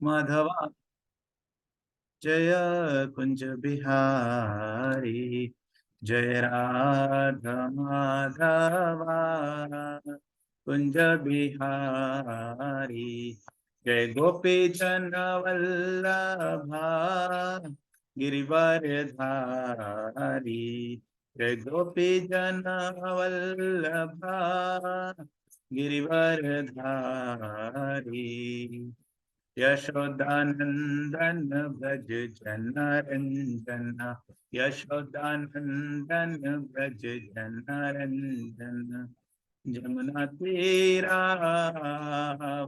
Madhava Jaya Kunja Bihari Jaya Radha Madhava Kunja Bihari Jai Gopi Jana Vallabha Girivaradhari Jai Gopi Jana Vallabha Girivaradhari Yashodanandan Braj जनरंजन यशोदानंदन ब्रज जनरंजन जमुना तेरा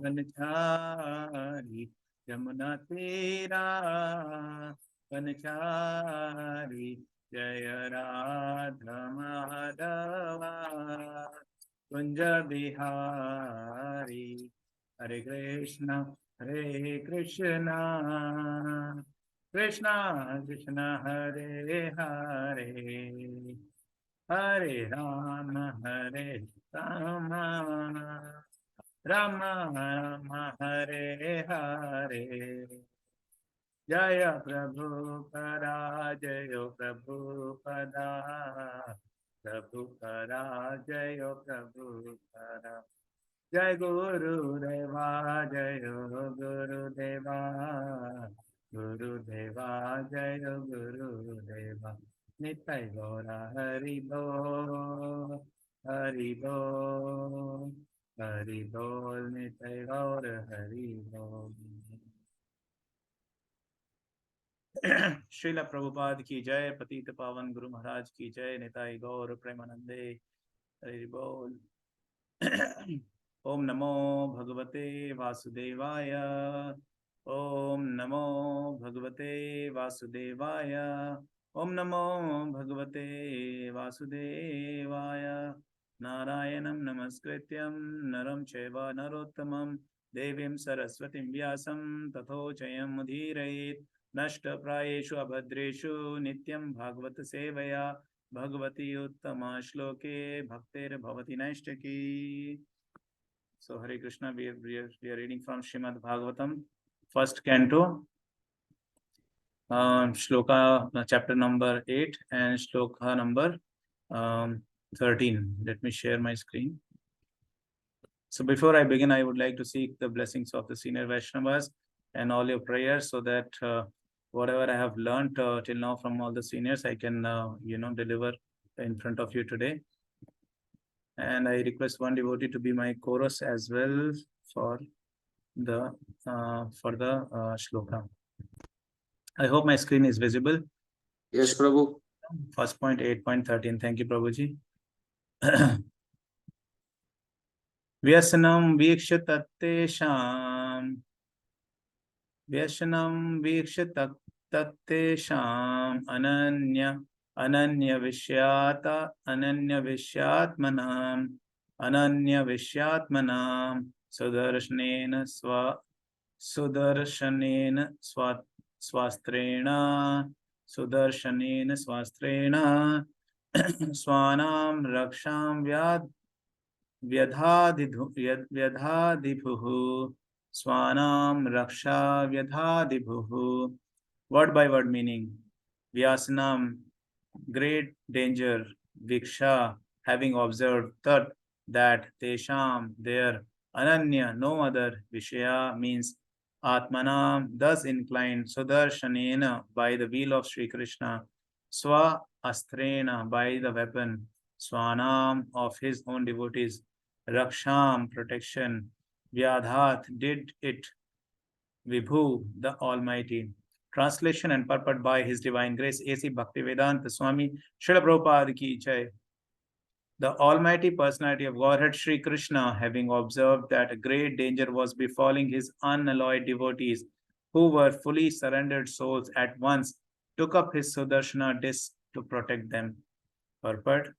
वनचारी जमुना तेरा वनचारी जय राधा माधवा कुंज बिहारी हरे कृष्णा कृष्णा कृष्णा हरे हरे हरे राम राम राम हरे हरे जय प्रभु परा जय प्रभु पदा प्रभु परा जय प्रभु परा जय गुरुदेवा जय गुरुदेवा गुरुदेवा जय गुरुदेवा नित्य गौरा हरि बोल नित्य गौर हरि बोल। श्रील प्रभुपाद की जय। पतित पावन गुरु महाराज की जय। निताई गौर प्रेमानंदे हरि बोल। ओम नमो भगवते वासुदेवाय ओम नमो भगवते वासुदेवाय ओम नमो भगवते वासुदेवाय नारायणं नमस्कृत्यं नरं चैव नरोत्तमं देवीं सरस्वतीं व्यासं ततो जयमुदीरयेत् नष्टप्रायेषु अभद्रेषु नित्यं भागवत सेवया भगवती उत्तमा श्लोके भक्तिर्भवति नैष्टिकी। So Hare Krishna, we are reading from Srimad Bhagavatam, first canto, shloka chapter number 8 and shloka number 13. Let me share my screen. So before I begin, I would like to seek the blessings of the senior Vaishnavas and all your prayers, so that whatever I have learned till now from all the seniors, I can deliver in front of you today. And I request one devotee to be my chorus as well for the shloka. I hope my screen is visible. Yes, Prabhu. First point 8.13. Thank you, Prabhuji. Vyasanam viksha tattesham Vyashanam viksha tattesham ananya vishyatmanam sudarshanena swastrena swanam raksham vyadhadibhuh Swanam Raksha Vyadhadibhuh. Word by word meaning. Vyasanam, great danger. Viksha, having observed. Tat, that. Tesham, there. Ananya, no other. Vishaya means Atmanam, thus inclined. Sudarshanena, by the wheel of Sri Krishna. Swa Astrena, by the weapon. Swanam, of his own devotees. Raksham, protection. Vyadhat, did it. Vibhu, the Almighty. Translation and purport by His Divine Grace A.C. Bhaktivedanta Swami Srila Prabhupada Ki Jai. The Almighty Personality of Godhead Sri Krishna, having observed that a great danger was befalling his unalloyed devotees, who were fully surrendered souls, at once took up his Sudarshana disc to protect them. Purport.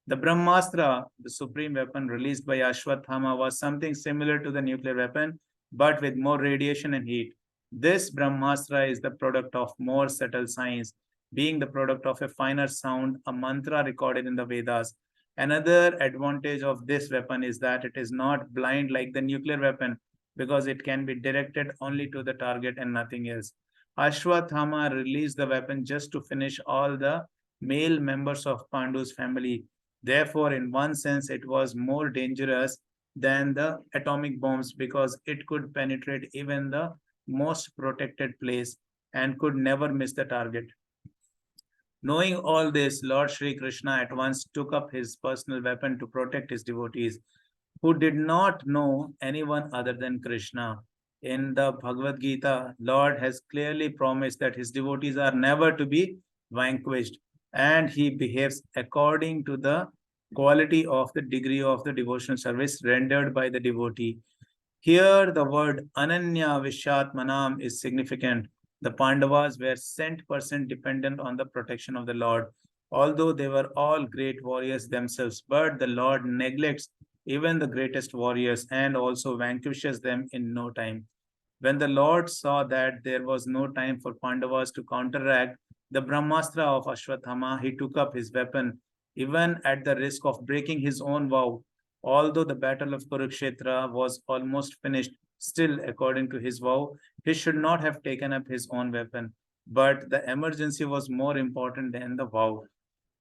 The Brahmastra, the supreme weapon released by Ashwathama, was something similar to the nuclear weapon, but with more radiation and heat. This Brahmastra is the product of more subtle science, being the product of a finer sound, a mantra recorded in the Vedas. Another advantage of this weapon is that it is not blind like the nuclear weapon, because it can be directed only to the target and nothing else. Ashwathama released the weapon just to finish all the male members of Pandu's family. Therefore, in one sense, it was more dangerous than the atomic bombs because it could penetrate even the most protected place and could never miss the target. Knowing all this, Lord Sri Krishna at once took up his personal weapon to protect his devotees, who did not know anyone other than Krishna. In the Bhagavad Gita, Lord has clearly promised that his devotees are never to be vanquished, and he behaves according to the quality of the degree of the devotional service rendered by the devotee. Here, the word Ananya Vishatmanam is significant. The Pandavas were 100% dependent on the protection of the Lord, although they were all great warriors themselves. But the Lord neglects even the greatest warriors and also vanquishes them in no time. When the Lord saw that there was no time for Pandavas to counteract the Brahmastra of Ashwathama, he took up his weapon, even at the risk of breaking his own vow. Although the battle of Kurukshetra was almost finished, still, according to his vow, he should not have taken up his own weapon. But the emergency was more important than the vow.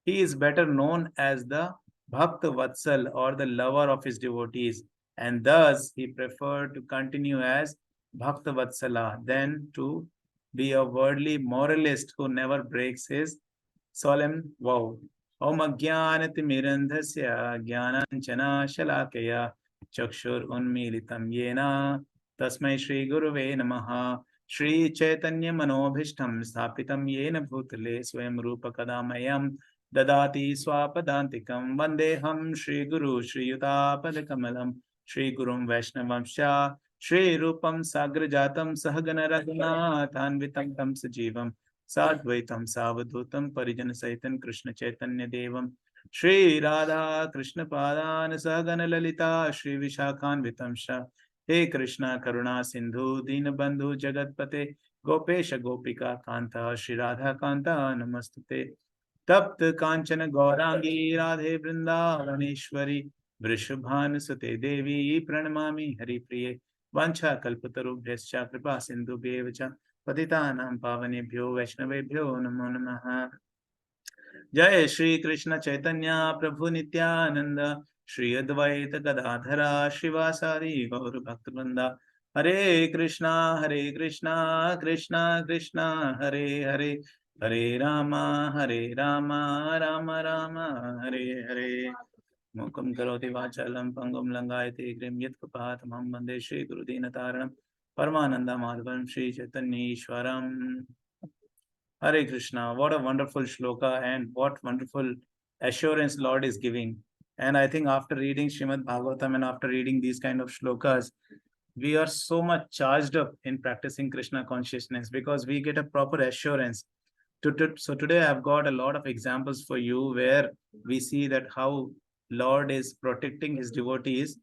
He is better known as the Bhakt Vatsal or the lover of his devotees, and thus he preferred to continue as Bhakt Vatsala than to be a worldly moralist who never breaks his solemn vow. Om Ajnanatimirandhasya Jnananjana Shalakaya Chakshur Unmilitam Yena Tasmai Shri Guruve Namaha Shri Chaitanya Manobhishtam Sthapitam Yena Bhutale Swayam Rupa Kadamayam Dadati Swapadantikam Vandeham Shri Guru Shri Yutapad Shri Gurum Vaishnavamsha Shri Rupam Sagrajatam Sahagana Raghunathanvitam Tam Sajivam Sadvaitam Savadutam Parijana Saitan Krishna Chaitanya Devam Shri Radha Krishna Padan Sahagana Lalita Shri Vishakhan Vitamsha He Krishna Karuna Sindhu Dinabandhu Jagatpate Gopesha Gopika Kanta Shri Radha Kanta Namastate तप्त कांचन गौरांगी राधे वृंदावनेश्वरी वृषभानुसुते देवी प्रणमामि हरिप्रिये वांछा कल्पतरुभ्यश्च कृपा सिन्धुभ्येव च पतितानां पावनेभ्यो वैष्णवेभ्यो नमो नमः। जय श्री कृष्ण चैतन्य प्रभु नित्यानंद श्री अद्वैत गदाधरा श्रीवासादि गौर भक्तवृंदा हरे कृष्णा कृष्णा कृष्णा हरे हरे हरे रामा राम राम हरे हरे मूकं करोति वाचालं पंगुं लंघयते गिरिं यत्कृपातमहं वन्दे श्रीगुरुदीनतारणं परमानन्दमाधवं Shri चैतन्येश्वरम्। Hare Krishna, what a wonderful shloka and what wonderful assurance Lord is giving. And I think after reading Srimad Bhagavatam and after reading these kind of shlokas, we are so much charged up in practicing Krishna consciousness because we get a proper assurance. So today I've got a lot of examples for you where we see that how Lord is protecting his devotees,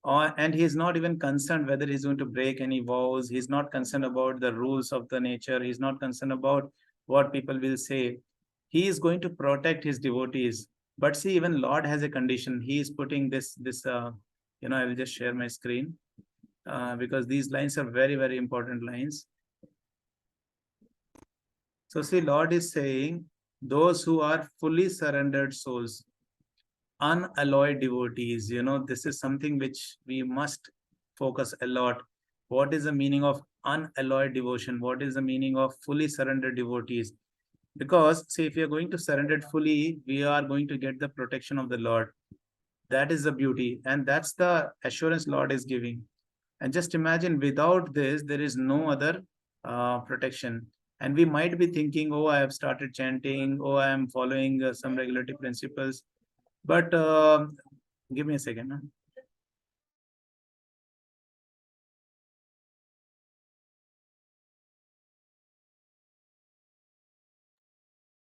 and he's not even concerned whether he's going to break any vows. He's not concerned about the rules of the nature. He's not concerned about what people will say. He is going to protect his devotees. But see, even Lord has a condition. He is putting I will just share my screen because these lines are very, very important lines. So see, Lord is saying, those who are fully surrendered souls, unalloyed devotees, this is something which we must focus a lot. What is the meaning of unalloyed devotion? What is the meaning of fully surrendered devotees? Because see, if we are going to surrender fully, we are going to get the protection of the Lord. That is the beauty, and that's the assurance Lord is giving. And just imagine, without this, there is no other protection. And we might be thinking, oh, I have started chanting, oh, I am following some regulatory principles. But give me a second. Huh?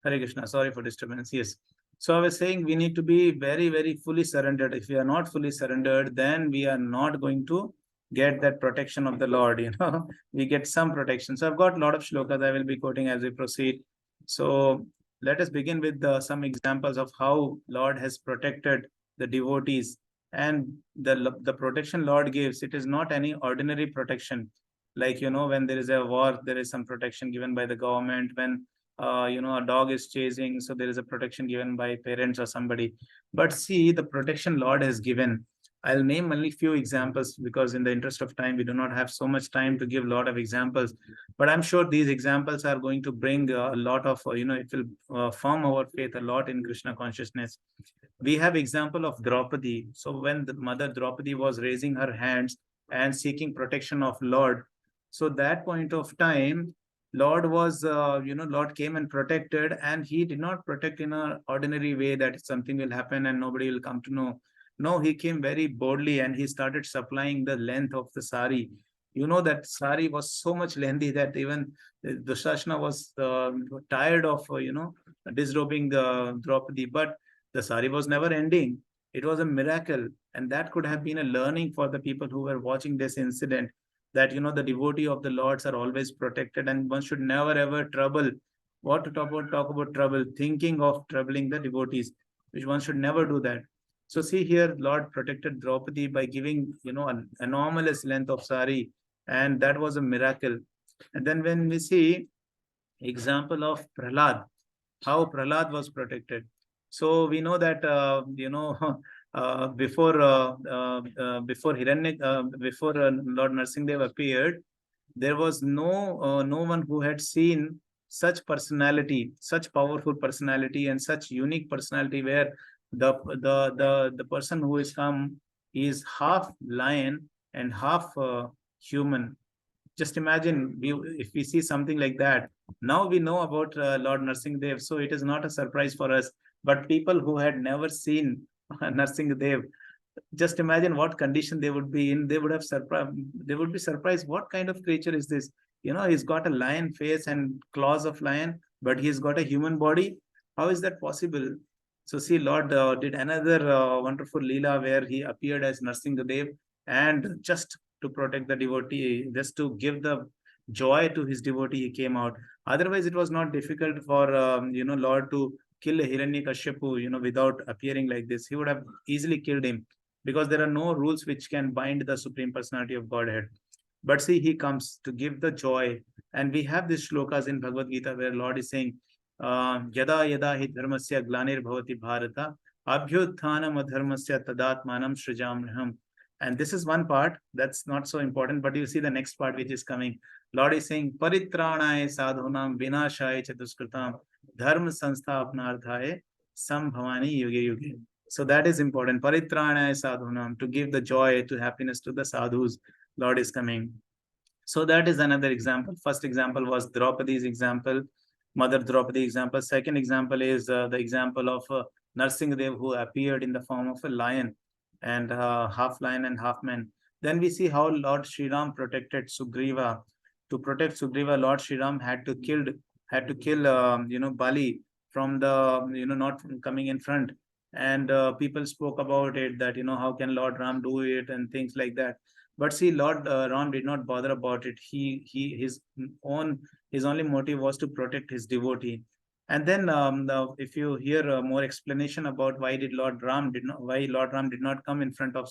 Hare Krishna, sorry for disturbance. Yes. So I was saying we need to be very, very fully surrendered. If we are not fully surrendered, then we are not going to get that protection of the Lord. We get some protection. So I've got a lot of shlokas I will be quoting as we proceed. So let us begin with some examples of how Lord has protected the devotees And the protection Lord gives, it is not any ordinary protection. Like, when there is a war, there is some protection given by the government. When a dog is chasing, so there is a protection given by parents or somebody. But see, the protection Lord has given, I'll name only few examples, because in the interest of time, we do not have so much time to give a lot of examples. But I'm sure these examples are going to bring a lot of, it will form our faith a lot in Krishna consciousness. We have example of Draupadi. So when the mother Draupadi was raising her hands and seeking protection of Lord, so that point of time, Lord was, Lord came and protected, and he did not protect in an ordinary way that something will happen and nobody will come to know. No, he came very boldly and he started supplying the length of the sari. That sari was so much lengthy that even Dushashna was tired of, disrobing the Draupadi. But the sari was never ending. It was a miracle. And that could have been a learning for the people who were watching this incident, that, the devotee of the Lords are always protected and one should never ever trouble. What to talk about trouble, thinking of troubling the devotees, which one should never do that. So see here, Lord protected Draupadi by giving, an enormous length of sari, and that was a miracle. And then when we see example of Prahlad, how Prahlad was protected. So we know that before Lord Narsinghdev appeared, there was no one who had seen such personality, such powerful personality, and such unique personality, where the person who is come is half lion and half human. Just imagine, if we see something like that. Now we know about Lord Narsinghdev, so it is not a surprise for us. But people who had never seen Narsinghdev, just imagine what condition they would be in. They would have surprised. They would be surprised. What kind of creature is this? He's got a lion face and claws of lion, but he's got a human body. How is that possible? So see, Lord did another wonderful leela where he appeared as Narsinghdev, and just to protect the devotee, just to give the joy to his devotee, he came out. Otherwise, it was not difficult for Lord to kill Hiranyakashipu, without appearing like this. He would have easily killed him, because there are no rules which can bind the Supreme Personality of Godhead. But see, he comes to give the joy. And we have these shlokas in Bhagavad Gita where Lord is saying, Yada yada hi dharmasya glanir bhavati bharata, abhyutthanam adharmasya tadatmanam srijamraham. And this is one part that's not so important, but you see the next part which is coming. Lord is saying, Paritranaya sadhunam vinashaya chaduskritam dharma sansthapanardhaye sambhavani yuge yuge. So that is important. Paritranaya sadhunam, to give the joy, to happiness to the sadhus. Lord is coming. So that is another example. First example was Draupadi's example, Mother Draupadi example. Second example is the example of Narsinghdev, who appeared in the form of a lion, and half lion and half man. Then we see how Lord Sri Ram protected Sugriva. To protect Sugriva, Lord Sri Ram had to kill Bali from the not coming in front. And people spoke about it, that how can Lord Ram do it and things like that. But see, Lord Ram did not bother about it. His only motive was to protect his devotee. And then, if you hear more explanation about why Lord Ram did not come in front of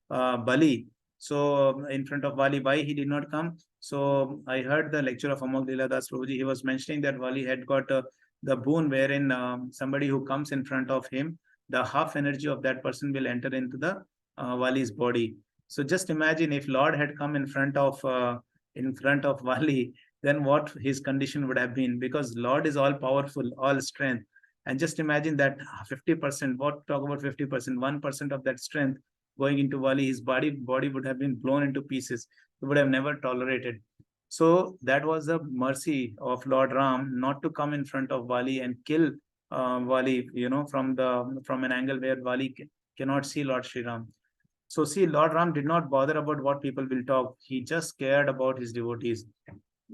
Bali, so in front of Bali, why he did not come? So I heard the lecture of Amol Leeladas Prabhuji. He was mentioning that Bali had got the boon wherein somebody who comes in front of him, the half energy of that person will enter into the Vali's body. So just imagine if Lord had come in front of Vali, then what his condition would have been, because Lord is all powerful, all strength. And just imagine that 50%, what talk about 50%, 1% of that strength going into Vali, his body would have been blown into pieces. He would have never tolerated. So that was the mercy of Lord Ram, not to come in front of Vali and kill Vali, from an angle where Vali cannot see Lord Sri Ram. So see, Lord Ram did not bother about what people will talk. He just cared about his devotees.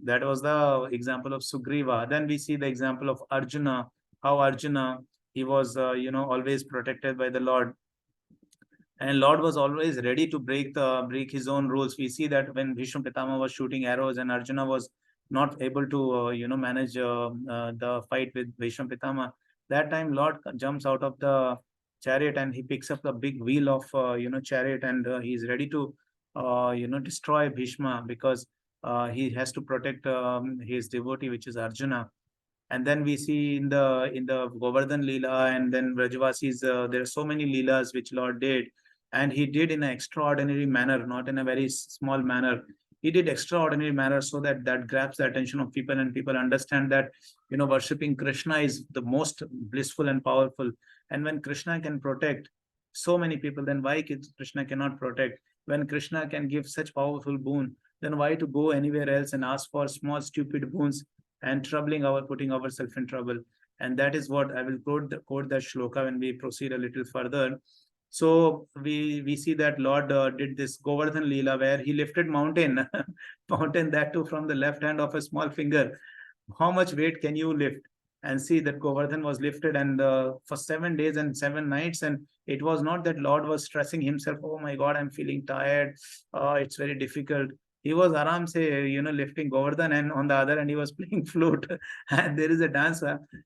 That was the example of Sugriva. Then we see the example of Arjuna, how Arjuna, he was, always protected by the Lord. And Lord was always ready to break his own rules. We see that when Bhishma Pitama was shooting arrows and Arjuna was not able to, manage the fight with Bhishma Pitama, that time Lord jumps out of the chariot, and he picks up the big wheel of chariot, and he's ready to destroy Bhishma, because he has to protect his devotee, which is Arjuna. And then we see in the Govardhan Leela, and then Brajavasis, there are so many Leelas which Lord did, and he did in an extraordinary manner, not in a very small manner. He did extraordinary manner, so that grabs the attention of people, and people understand that worshipping Krishna is the most blissful and powerful. And when Krishna can protect so many people, then why Krishna cannot protect? When Krishna can give such powerful boon, then why to go anywhere else and ask for small stupid boons and putting ourselves in trouble? And that is what I will quote that shloka when we proceed a little further. So we see that Lord did this Govardhan Leela, where he lifted mountain, mountain, that too from the left hand of a small finger. How much weight can you lift? And see that Govardhan was lifted, and for 7 days and 7 nights, and it was not that Lord was stressing himself, oh my God, I'm feeling tired, it's very difficult. He was aram say, lifting Govardhan, and on the other hand, he was playing flute. And there is a dance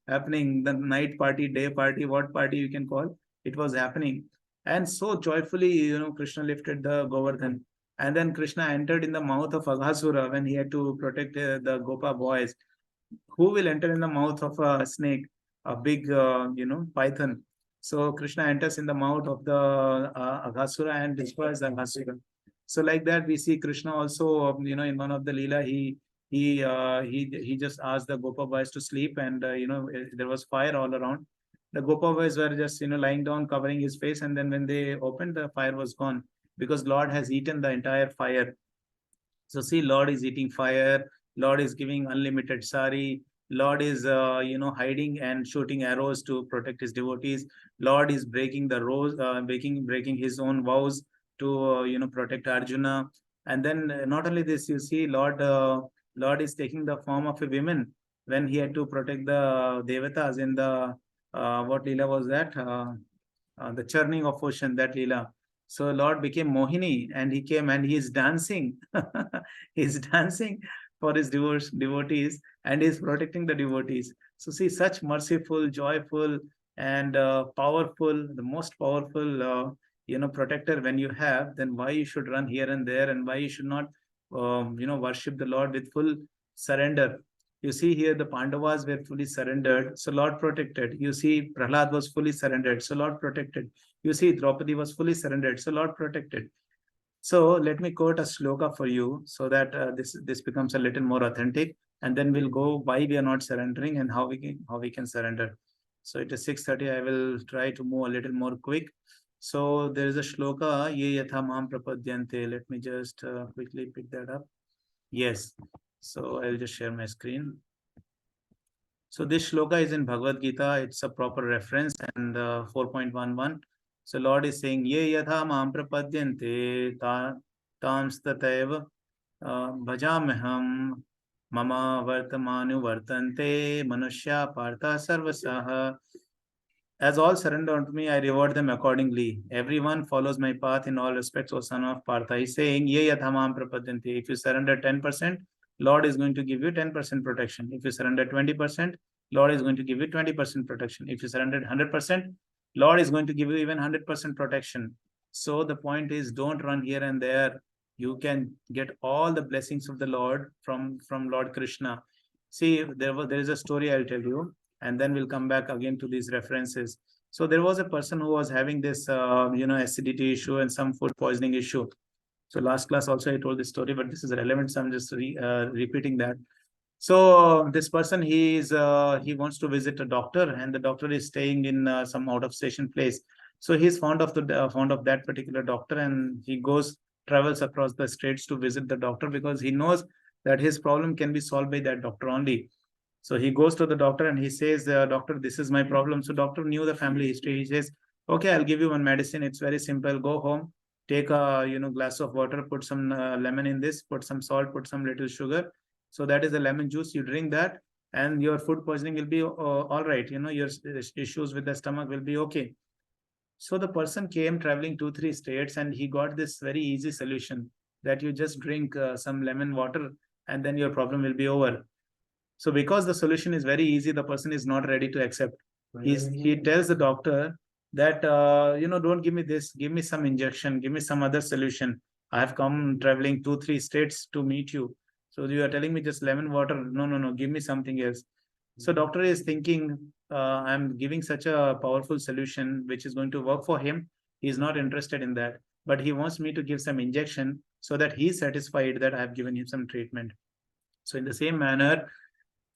happening, the night party, day party, what party you can call, it was happening. And so joyfully, Krishna lifted the Govardhan. And then Krishna entered in the mouth of Aghasura when he had to protect the Gopa boys. Who will enter in the mouth of a snake, a big, python? So Krishna enters in the mouth of the Aghasura and destroys Aghasura. So like that, we see Krishna also, in one of the Leela, he just asked the Gopa boys to sleep, and there was fire all around. The Gopa boys were just lying down, covering his face, and then when they opened, the fire was gone, because Lord has eaten the entire fire. So see, Lord is eating fire. Lord is giving unlimited sari. Lord is, hiding and shooting arrows to protect his devotees. Lord is breaking the rose, breaking his own vows to, protect Arjuna. And then not only this, you see, Lord is taking the form of a woman when he had to protect the devatas in the what Leela was that? The churning of ocean, that Leela. So Lord became Mohini, and he came and he is dancing. He's dancing for his devotees, and he's protecting the devotees. So see, such merciful, joyful, and powerful, the most powerful, protector when you have, then why you should run here and there, and why you should not, worship the Lord with full surrender. You see here the Pandavas were fully surrendered, so Lord protected. You see Prahlad was fully surrendered, so Lord protected. You see Draupadi was fully surrendered, so Lord protected. So let me quote a shloka for you, so that this becomes a little more authentic, and then we'll go why we are not surrendering and how we can surrender. So it is 6:30. I will try to move a little more quick. So there is a shloka, ye yatha mam prapadyante. Let me just quickly pick that up. Yes. So I'll just share my screen. So this shloka is in Bhagavad Gita. It's a proper reference, and 4.11. So Lord is saying, ye yatha mam prapadyante tams tataiva bhajameham mama vartamanu vartante manushya partha sarvasaha. As all surrender unto me, I reward them accordingly. Everyone follows my path in all respects, O son of Partha. He's saying, ye yathamam prapadyanti. If you surrender 10%, Lord is going to give you 10% protection. If you surrender 20%, Lord is going to give you 20% protection. If you surrender 100%, Lord is going to give you even 100% protection. So the point is, don't run here and there. You can get all the blessings of the Lord from Lord Krishna. See, there is a story I'll tell you, and then we'll come back again to these references. So there was a person who was having this, acidity issue and some food poisoning issue. So last class also I told this story, but this is relevant, so I'm just repeating that. So this person, he wants to visit a doctor, and the doctor is staying in some out of station place. So he's fond of that particular doctor, and he travels across the states to visit the doctor, because he knows that his problem can be solved by that doctor only. So he goes to the doctor and he says, doctor, this is my problem. So doctor knew the family history. He says, okay, I'll give you one medicine. It's very simple. Go home, take a glass of water, put some lemon in this, put some salt, put some little sugar. So that is the lemon juice. You drink that, and your food poisoning will be all right. Your issues with the stomach will be okay. So the person came traveling 2-3 states, and he got this very easy solution, that you just drink some lemon water, and then your problem will be over. So because the solution is very easy, the person is not ready to accept. He tells the doctor that, don't give me this, give me some injection, give me some other solution. I have come traveling 2-3 states to meet you. So you are telling me just lemon water? No, no, no, give me something else. So doctor is thinking, I'm giving such a powerful solution which is going to work for him. He's not interested in that, but he wants me to give some injection so that he's satisfied that I have given him some treatment. So in the same manner,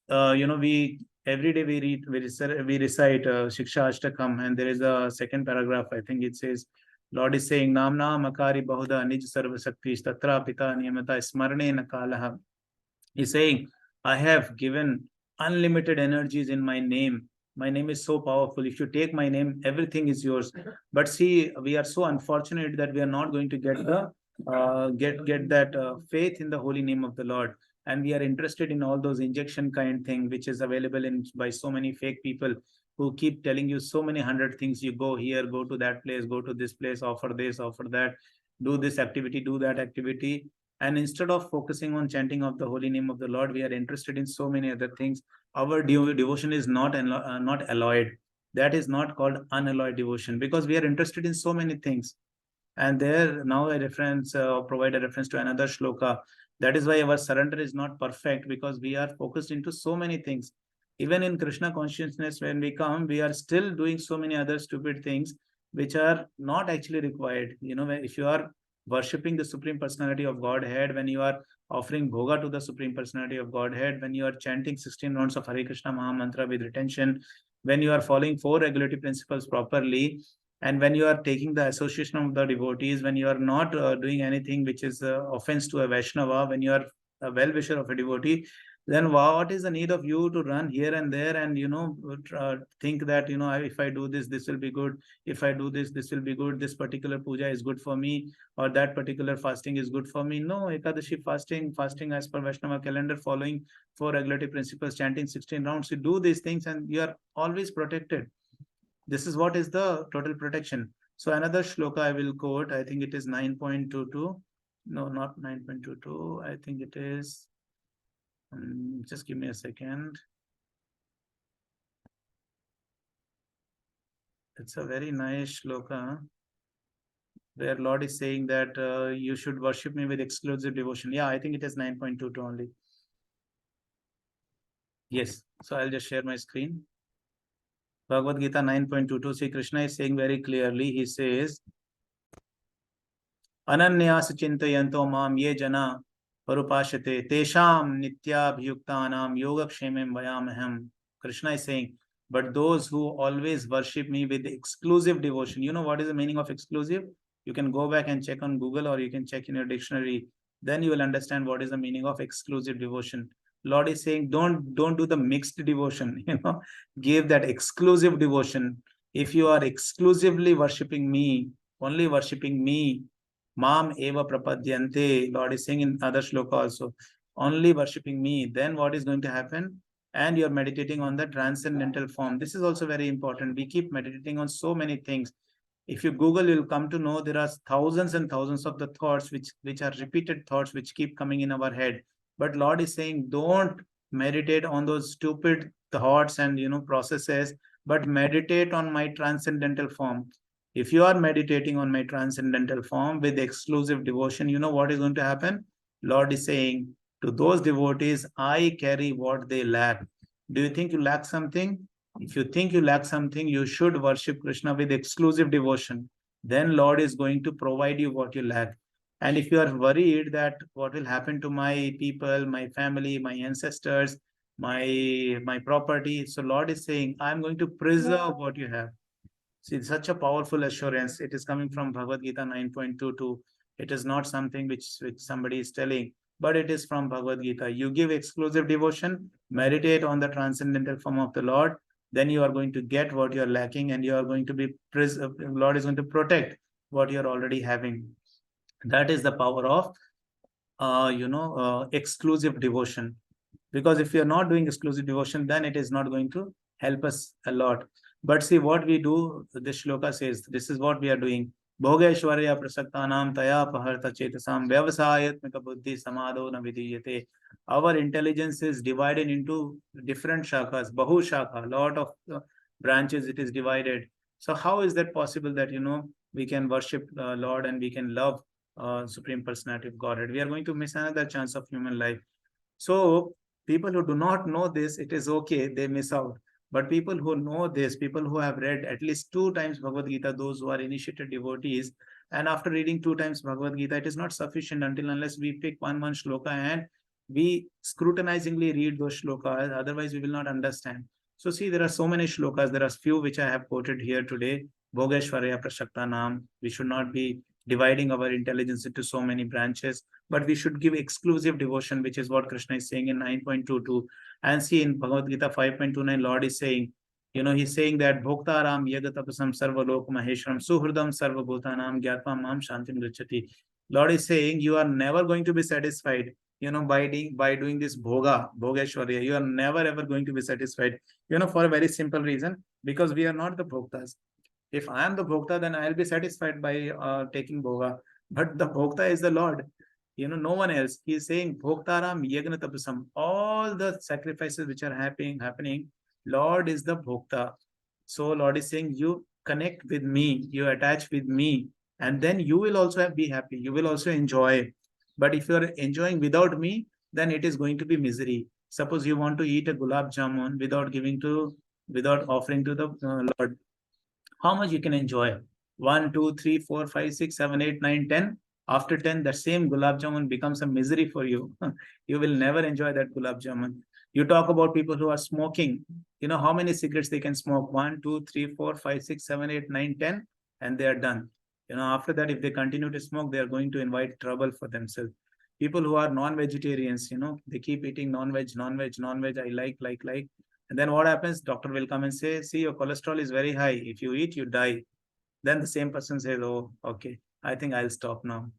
we every day we recite Shiksha Ashtakam, and there is a second paragraph. I think it says, Lord is saying, Namna Makari Bahuda Nij Sarva Shakti Tatra Pita Niyamata Smarane Nakalaha. He's saying, I have given unlimited energies in my name. My name is so powerful. If you take my name, everything is yours. But see, we are so unfortunate that we are not going to get the get that faith in the holy name of the Lord, and we are interested in all those injection kind thing which is available in by so many fake people who keep telling you so many hundred things. You go here, go to that place, go to this place, offer this, offer that, do this activity, do that activity. And instead of focusing on chanting of the holy name of the Lord, we are interested in so many other things. Our devotion is not alloyed. That is not called unalloyed devotion, because we are interested in so many things. And there now a reference, provide a reference to another shloka. That is why our surrender is not perfect, because we are focused into so many things. Even in Krishna consciousness, when we come, we are still doing so many other stupid things which are not actually required. If you are worshipping the Supreme Personality of Godhead, when you are offering bhoga to the Supreme Personality of Godhead, when you are chanting 16 rounds of Hare Krishna Maha Mantra with retention, when you are following 4 regulatory principles properly, and when you are taking the association of the devotees, when you are not doing anything which is offense to a Vaishnava, when you are a well-wisher of a devotee, then what is the need of you to run here and there and think that if I do this, this will be good, if I do this, this will be good, this particular puja is good for me, or that particular fasting is good for me. No, Ekadashi fasting as per Vaishnava calendar, following 4 regulatory principles, chanting 16 rounds, you do these things and you are always protected. This is what is the total protection. So another shloka I will quote, I think it is 9.22. No, not 9.22. I think it is, just give me a second. It's a very nice shloka where Lord is saying that you should worship me with exclusive devotion. Yeah, I think it is 9.22 only. Yes, so I'll just share my screen. Bhagavad Gita 9.22. See, Krishna is saying very clearly, he says, Ananyas chintayanto mam ye jana parupashate tesham nityabhyuktanam yogakshemem vayamaham. Krishna is saying, but those who always worship me with exclusive devotion. You know what is the meaning of exclusive? You can go back and check on Google, or you can check in your dictionary. Then you will understand what is the meaning of exclusive devotion. Lord is saying, don't do the mixed devotion. Give that exclusive devotion. If you are exclusively worshiping me, only worshiping me, Mam eva prapadyante, Lord is saying in other shloka also, only worshipping me, then what is going to happen? And you're meditating on the transcendental form. This is also very important. We keep meditating on so many things. If you Google, you'll come to know there are thousands and thousands of the thoughts which are repeated thoughts which keep coming in our head. But Lord is saying, don't meditate on those stupid thoughts and processes, but meditate on my transcendental form. If you are meditating on my transcendental form with exclusive devotion, you know what is going to happen? Lord is saying, to those devotees, I carry what they lack. Do you think you lack something? If you think you lack something, you should worship Krishna with exclusive devotion. Then Lord is going to provide you what you lack. And if you are worried that what will happen to my people, my family, my ancestors, my property, so Lord is saying, I'm going to preserve what you have. See, such a powerful assurance. It is coming from Bhagavad Gita 9.22. It is not something which somebody is telling, but it is from Bhagavad Gita. You give exclusive devotion, meditate on the transcendental form of the Lord, then you are going to get what you are lacking, and you are going to be Lord is going to protect what you are already having. That is the power of exclusive devotion. Because if we are not doing exclusive devotion, then it is not going to help us a lot. But see what we do, this shloka says, this is what we are doing. Bhogeshwarya prasaktanam taya paharta chetasam vyavasayatmika buddhi samado na vidiyate. Our intelligence is divided into different shakas, bahu shaka, lot of branches it is divided. So how is that possible that, we can worship Lord and we can love Supreme Personality of Godhead? We are going to miss another chance of human life. So people who do not know this, it is okay, they miss out. But people who know this, people who have read at least 2 times Bhagavad Gita, those who are initiated devotees, and after reading 2 times Bhagavad Gita, it is not sufficient until unless we pick one shloka and we scrutinizingly read those shlokas. Otherwise, we will not understand. So see, there are so many shlokas. There are few which I have quoted here today. Bhogeshwaraya Prashakta Nam. We should not be dividing our intelligence into so many branches, but we should give exclusive devotion, which is what Krishna is saying in 9.22. And see, in Bhagavad Gita 5.29, Lord is saying, he's saying that Bhoktaram Yagatapasam Sarvalok Maheshwaram Suhridam Sarvabhutanam Gyatva Mam Shantim Gachati. Lord is saying, you are never going to be satisfied, by doing this Bhogeshwarya. You are never ever going to be satisfied, for a very simple reason, because we are not the Bhoktas. If I am the Bhokta, then I'll be satisfied by taking Bhoga. But the Bhokta is the Lord. No one else. He is saying, Bhoktaram Yagna Tapasam. All the sacrifices which are happening, Lord is the Bhokta. So Lord is saying, you connect with me, you attach with me, and then you will also be happy. You will also enjoy. But if you are enjoying without me, then it is going to be misery. Suppose you want to eat a gulab jamun without offering to the Lord. How much you can enjoy? 1, 2, 3, 4, 5, 6, 7, 8, 9, 10. After 10, the same gulab jamun becomes a misery for you. You will never enjoy that gulab jamun. You talk about people who are smoking. You know how many cigarettes they can smoke? 1, 2, 3, 4, 5, 6, 7, 8, 9, 10, and they are done. After that, if they continue to smoke, they are going to invite trouble for themselves. People who are non-vegetarians, they keep eating non-veg. I like. And then what happens? Doctor will come and say, see, your cholesterol is very high. If you eat, you die. Then the same person says, oh, okay, I think I'll stop now.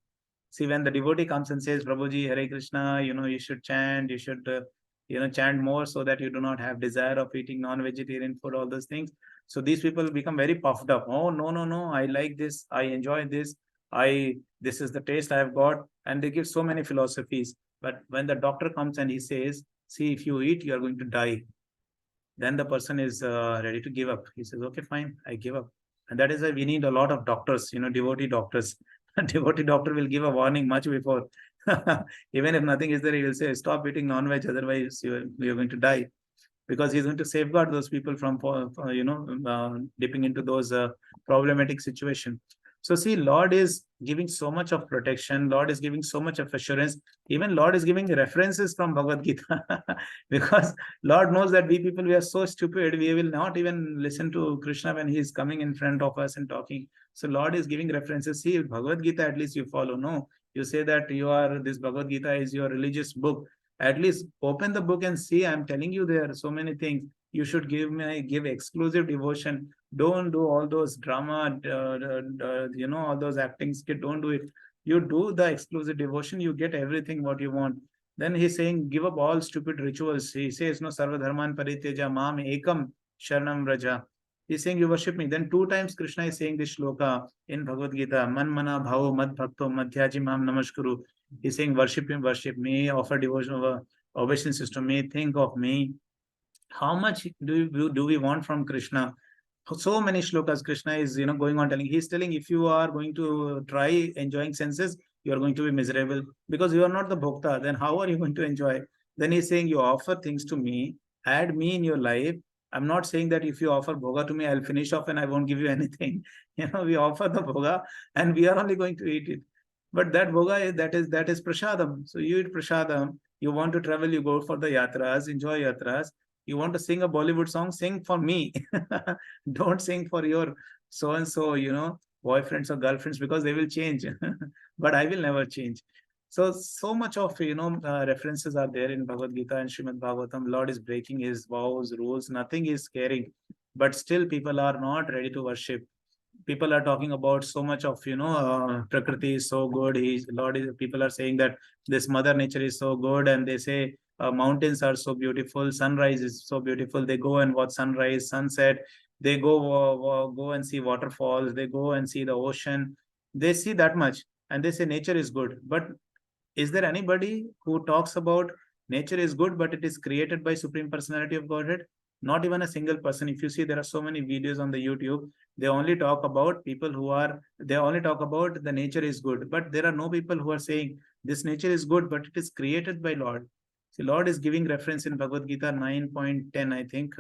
See, when the devotee comes and says, Prabhuji, Hare Krishna, you should chant, you should, chant more so that you do not have desire of eating non-vegetarian food, all those things. So these people become very puffed up. Oh, no, I like this. I enjoy this. This is the taste I have got. And they give so many philosophies. But when the doctor comes and he says, see, if you eat, you are going to die. Then the person is ready to give up. He says, okay, fine, I give up. And that is why we need a lot of doctors, devotee doctors. A devotee doctor will give a warning much before. Even if nothing is there, he will say, stop eating non-veg, otherwise you're going to die. Because he's going to safeguard those people from, dipping into those problematic situations. So see, Lord is giving so much of protection. Lord is giving so much of assurance. Even Lord is giving references from Bhagavad Gita. Because Lord knows that we people, we are so stupid. We will not even listen to Krishna when he is coming in front of us and talking. So Lord is giving references. See, Bhagavad Gita, at least you follow. No, you say that this Bhagavad Gita is your religious book. At least open the book and see. I'm telling you, there are so many things. You should give exclusive devotion. Don't do all those drama, all those acting skit. Don't do it. You do the exclusive devotion, you get everything what you want. Then he's saying, give up all stupid rituals. He says, no, sarva dharman parityaja mam ekam sharanam raja. He's saying, you worship me. Then 2 times Krishna is saying this shloka in Bhagavad Gita, man mana bhavo mad bhakto madhyaji mam namaskuru. He's saying, worship me, offer devotion of obeisances to me, think of me. How much do we want from Krishna? So many shlokas Krishna is going on telling. He's telling, if you are going to try enjoying senses, you are going to be miserable because you are not the bhokta. Then how are you going to enjoy? Then he's saying, you offer things to me, add me in your life. I'm not saying that if you offer bhoga to me, I'll finish off and I won't give you anything. We offer the bhoga and we are only going to eat it. But that bhoga that is prasadam. So you eat prasadam. You want to travel, you go for the yatras, enjoy yatras. You want to sing a Bollywood song, sing for me. Don't sing for your so-and-so, boyfriends or girlfriends, because they will change. But I will never change. So much of, references are there in Bhagavad Gita and Srimad Bhagavatam. Lord is breaking his vows, rules. Nothing is caring. But still people are not ready to worship. People are talking about so much of, Prakriti is so good. People are saying that this mother nature is so good. And they say, mountains are so beautiful, sunrise is so beautiful. They go and watch sunrise, sunset. They go and see waterfalls. They go and see the ocean. They see that much and they say nature is good. But is there anybody who talks about nature is good, but it is created by Supreme Personality of Godhead? Not even a single person. If you see, there are so many videos on the YouTube. They only talk about people who are, they only talk about the nature is good, but there are no people who are saying this nature is good, but it is created by Lord. See, Lord is giving reference in Bhagavad Gita 9.10, I think.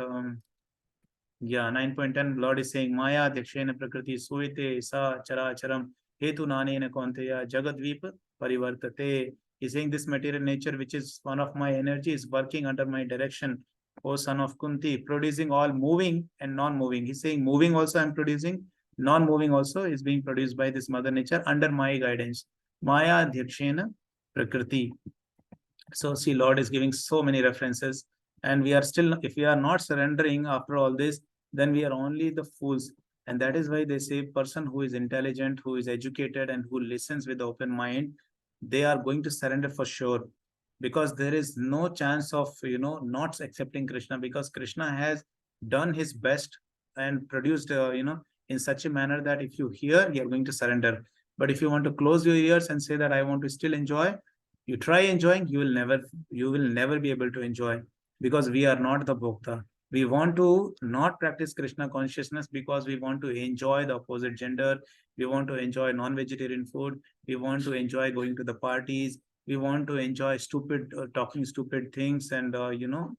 9.10, Lord is saying, Maya Dakshena Prakriti Suite Sa Chara Charam Hetu Nanena Konteya Jagadvip Parivartate. He's saying this material nature, which is one of my energy, is working under my direction. O son of Kunti, producing all moving and non-moving. He's saying moving also I'm producing, non-moving also is being produced by this mother nature under my guidance. Maya Dakshena Prakriti. So see, Lord is giving so many references, and we are still, if we are not surrendering after all this, then we are only the fools. And that is why they say person who is intelligent, who is educated, and who listens with open mind, they are going to surrender for sure. Because there is no chance of, not accepting Krishna, because Krishna has done his best and produced, in such a manner that if you hear, you are going to surrender. But if you want to close your ears and say that I want to still enjoy, you try enjoying, you will never be able to enjoy, because we are not the bhokta. We want to not practice Krishna consciousness because we want to enjoy the opposite gender. We want to enjoy non-vegetarian food. We want to enjoy going to the parties. We want to enjoy talking stupid things, and not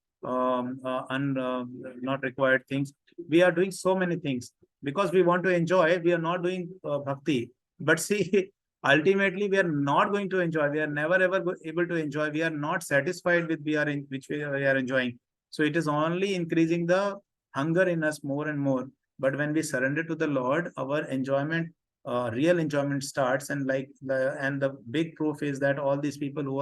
required things. We are doing so many things because we want to enjoy. We are not doing bhakti. But see, ultimately we are not going to enjoy. We are never ever able to enjoy. We are not satisfied with which we are enjoying. So it is only increasing the hunger in us more and more. But when we surrender to the Lord, our enjoyment, real enjoyment starts. And the big proof is that all these people who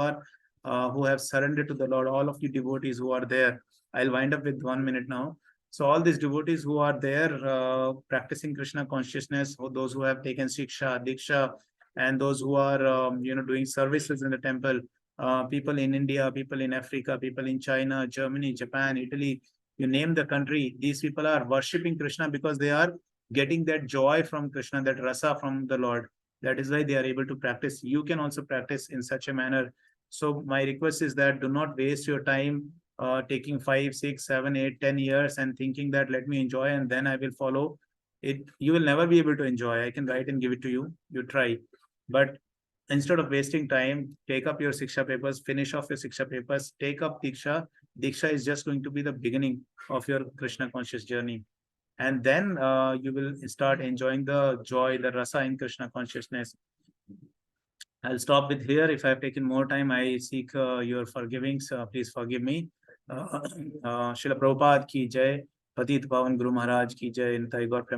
have surrendered to the Lord, all of you devotees who are there, I'll wind up with 1 minute now. So all these devotees who are there practicing Krishna consciousness, or those who have taken Shiksha, Diksha, and those who are doing services in the temple, people in India, people in Africa, people in China, Germany, Japan, Italy, you name the country, these people are worshipping Krishna because they are getting that joy from Krishna, that rasa from the Lord. That is why they are able to practice. You can also practice in such a manner. So my request is that do not waste your time taking 5, 6, 7, 8, 10 years and thinking that let me enjoy and then I will follow it. You will never be able to enjoy. I can write and give it to you. You try. But instead of wasting time, take up your Siksha papers, finish off your Siksha papers, take up Diksha. Diksha is just going to be the beginning of your Krishna conscious journey. And then you will start enjoying the joy, the rasa in Krishna consciousness. I'll stop with here. If I have taken more time, I seek your forgivings. Please forgive me. Srila Prabhupada ki jai, Patit Pavan Guru Maharaj ki jai, Nitai Gaur Prema.